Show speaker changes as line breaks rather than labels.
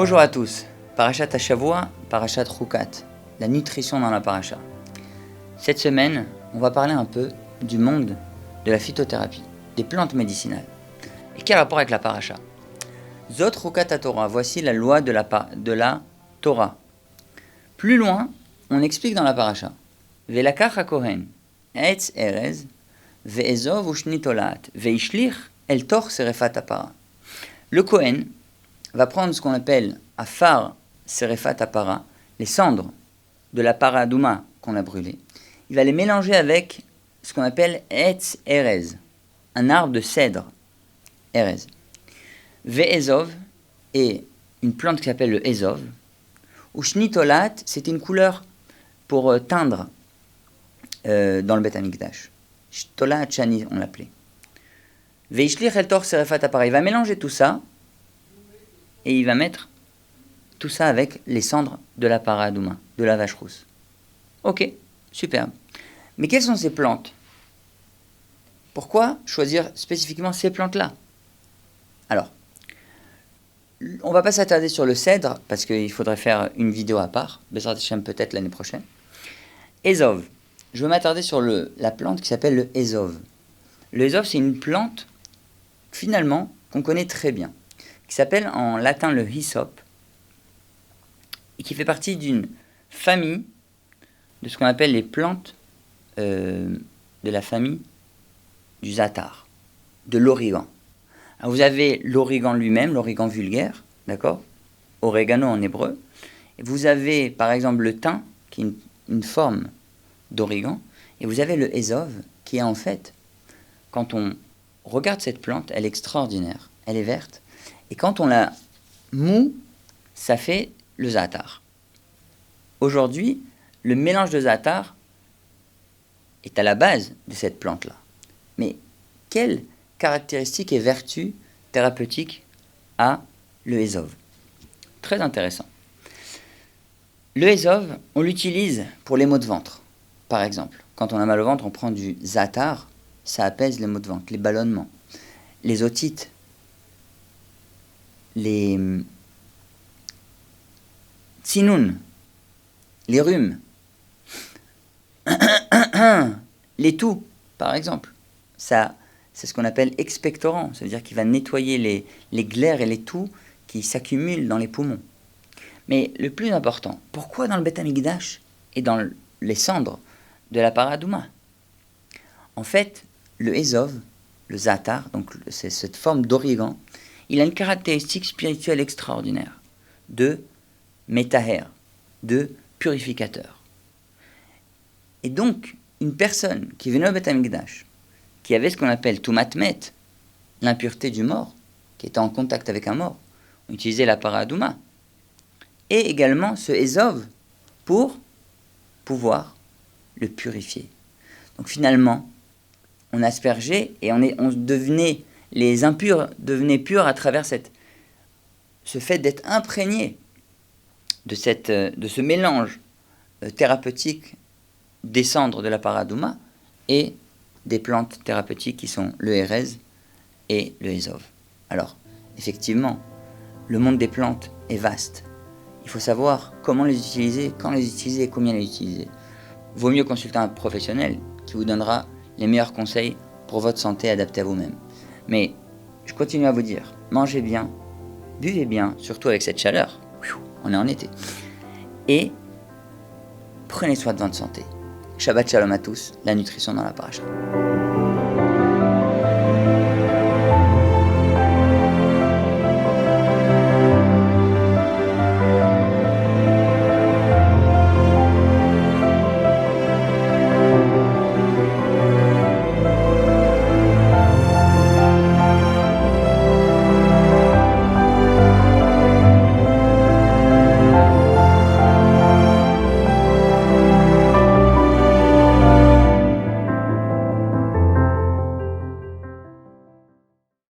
Bonjour à tous, Parashat Hashavua, Parashat Chukat, la nutrition dans la paracha. Cette semaine, on va parler un peu du monde de la phytothérapie, des plantes médicinales. Et quel rapport avec la paracha? Zot Chukat Torah, voici la loi de la Torah. Plus loin, on explique dans la paracha. Velakach hakohen, etz erez, ve'ezov ushnitolat, ve'ishlich el tor serefat apara. Le Kohen va prendre ce qu'on appelle afar serefat apara, les cendres de la paradouma qu'on a brûlée. Il va les mélanger avec ce qu'on appelle etz erez, un arbre de cèdre, erez. Ve'ezov est une plante qui s'appelle le ezov. Ushnitolat, c'est une couleur pour teindre dans le Beth Amikdash. Shtolat shani, on l'appelait. Ve'ishlich el tor serefat apara. Il va mélanger tout ça et il va mettre tout ça avec les cendres de la paradouma, de la vache rousse. Ok, superbe. Mais quelles sont ces plantes? Pourquoi choisir spécifiquement ces plantes-là? Alors, on ne va pas s'attarder sur le cèdre, parce qu'il faudrait faire une vidéo à part, Bezrat Hashem peut-être l'année prochaine. Ezov. Je vais m'attarder sur la plante qui s'appelle le ezov. Le ezov, c'est une plante, finalement, qu'on connaît très bien, qui s'appelle en latin le hyssop, et qui fait partie d'une famille de ce qu'on appelle les plantes de la famille du zatar, de l'origan. Alors vous avez l'origan lui-même, l'origan vulgaire, d'accord, oregano en hébreu. Et vous avez par exemple le thym, qui est une forme d'origan, et vous avez le ezov, qui est en fait, quand on regarde cette plante, elle est extraordinaire, elle est verte, et quand on la moue, ça fait le zatar. Aujourd'hui, le mélange de zatar est à la base de cette plante-là. Mais quelles caractéristiques et vertus thérapeutiques a le ezov? Très intéressant. Le ezov, on l'utilise pour les maux de ventre. Par exemple, quand on a mal au ventre, on prend du zatar, ça apaise les maux de ventre, les ballonnements, les otites, les tsinoun, les rhumes, les toux, par exemple. Ça, c'est ce qu'on appelle expectorant, ça veut dire qu'il va nettoyer les glaires et les toux qui s'accumulent dans les poumons. Mais le plus important, pourquoi dans le Beth Amikdash et dans les cendres de la paradouma? En fait, le ezov, le zatar, donc c'est cette forme d'origan, il a une caractéristique spirituelle extraordinaire de métaher, de purificateur. Et donc, une personne qui venait au Beth Amikdash, qui avait ce qu'on appelle tumatmet, l'impureté du mort, qui était en contact avec un mort, on utilisait la paradouma, et également ce ezov pour pouvoir le purifier. Donc finalement, on aspergeait et les impurs devenaient purs à travers ce fait d'être imprégné de ce mélange thérapeutique des cendres de la paradouma et des plantes thérapeutiques qui sont le erez et le ezov. Alors, effectivement, le monde des plantes est vaste. Il faut savoir comment les utiliser, quand les utiliser et combien les utiliser. Vaut mieux consulter un professionnel qui vous donnera les meilleurs conseils pour votre santé adaptée à vous-même. Mais je continue à vous dire, mangez bien, buvez bien, surtout avec cette chaleur. On est en été. Et prenez soin de votre santé. Shabbat shalom à tous, la nutrition dans la paracha.